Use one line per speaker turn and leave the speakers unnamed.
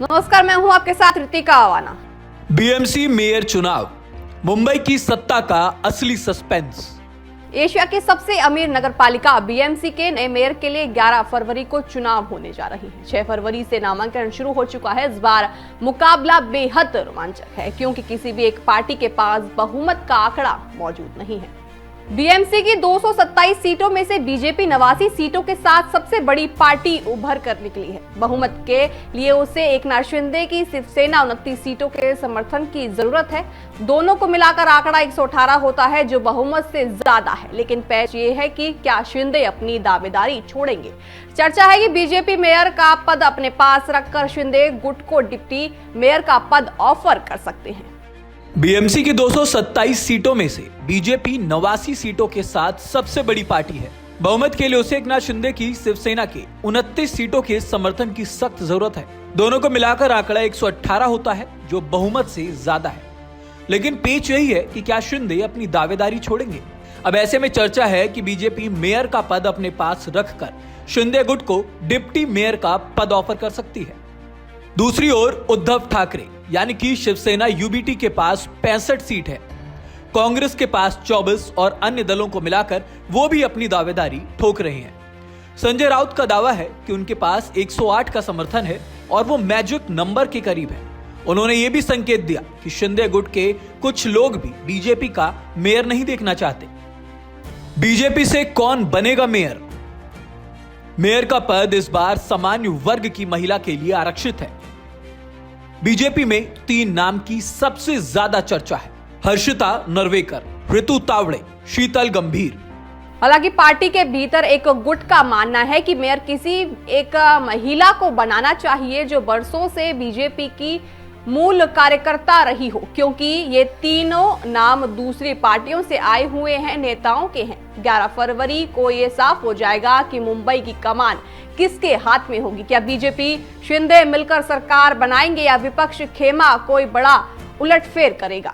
नमस्कार, मैं हूं आपके साथ ऋतिका आवाना।
बीएमसी मेयर चुनाव, मुंबई की सत्ता का असली सस्पेंस।
एशिया की सबसे अमीर नगरपालिका बीएमसी के नए मेयर के लिए 11 फरवरी को चुनाव होने जा रही है। 6 फरवरी से नामांकन शुरू हो चुका है। इस बार मुकाबला बेहद रोमांचक है क्योंकि किसी भी एक पार्टी के पास बहुमत का आंकड़ा मौजूद नहीं है। बीएमसी की 227 सीटों में से बीजेपी 89 सीटों के साथ सबसे बड़ी पार्टी उभर कर निकली है। बहुमत के लिए उसे एकनाथ शिंदे की शिवसेना 29 सीटों के समर्थन की जरूरत है। दोनों को मिलाकर आंकड़ा 118 होता है, जो बहुमत से ज्यादा है। लेकिन पेच ये है कि क्या शिंदे अपनी दावेदारी छोड़ेंगे। चर्चा है कि बीजेपी मेयर का पद अपने पास रखकर शिंदे गुट को डिप्टी मेयर का पद ऑफर कर सकते हैं।
बीएमसी की 227 सीटों में से बीजेपी 89 सीटों के साथ सबसे बड़ी पार्टी है। बहुमत के लिए उसे एकनाथ शिंदे की शिवसेना के 29 सीटों के समर्थन की सख्त जरूरत है। दोनों को मिलाकर आंकड़ा 118 होता है, जो बहुमत से ज्यादा है। लेकिन पेच यही है कि क्या शिंदे अपनी दावेदारी छोड़ेंगे। अब ऐसे में चर्चा है कि बीजेपी मेयर का पद अपने पास रखकर शिंदे गुट को डिप्टी मेयर का पद ऑफर कर सकती है। दूसरी ओर उद्धव ठाकरे यानी कि शिवसेना यूबीटी के पास 65 सीट है। कांग्रेस के पास 24 और अन्य दलों को मिलाकर वो भी अपनी दावेदारी ठोक रहे हैं। संजय राउत का दावा है कि उनके पास 108 का समर्थन है और वो मैजिक नंबर के करीब है। उन्होंने ये भी संकेत दिया कि शिंदे गुट के कुछ लोग भी बीजेपी का मेयर नहीं देखना चाहते। बीजेपी से कौन बनेगा मेयर? मेयर का पद इस बार सामान्य वर्ग की महिला के लिए आरक्षित है। बीजेपी में 3 नाम की सबसे ज्यादा चर्चा है: हर्षिता नरवेकर, ऋतु तावड़े, शीतल गंभीर।
हालांकि पार्टी के भीतर एक गुट का मानना है कि मेयर किसी एक महिला को बनाना चाहिए जो बरसों से बीजेपी की मूल कार्यकर्ता रही हो, क्योंकि ये तीनों नाम दूसरी पार्टियों से आए हुए हैं नेताओं के हैं। 11 फरवरी को ये साफ हो जाएगा कि मुंबई की कमान किसके हाथ में होगी। क्या बीजेपी शिंदे मिलकर सरकार बनाएंगे या विपक्ष खेमा कोई बड़ा उलटफेर करेगा।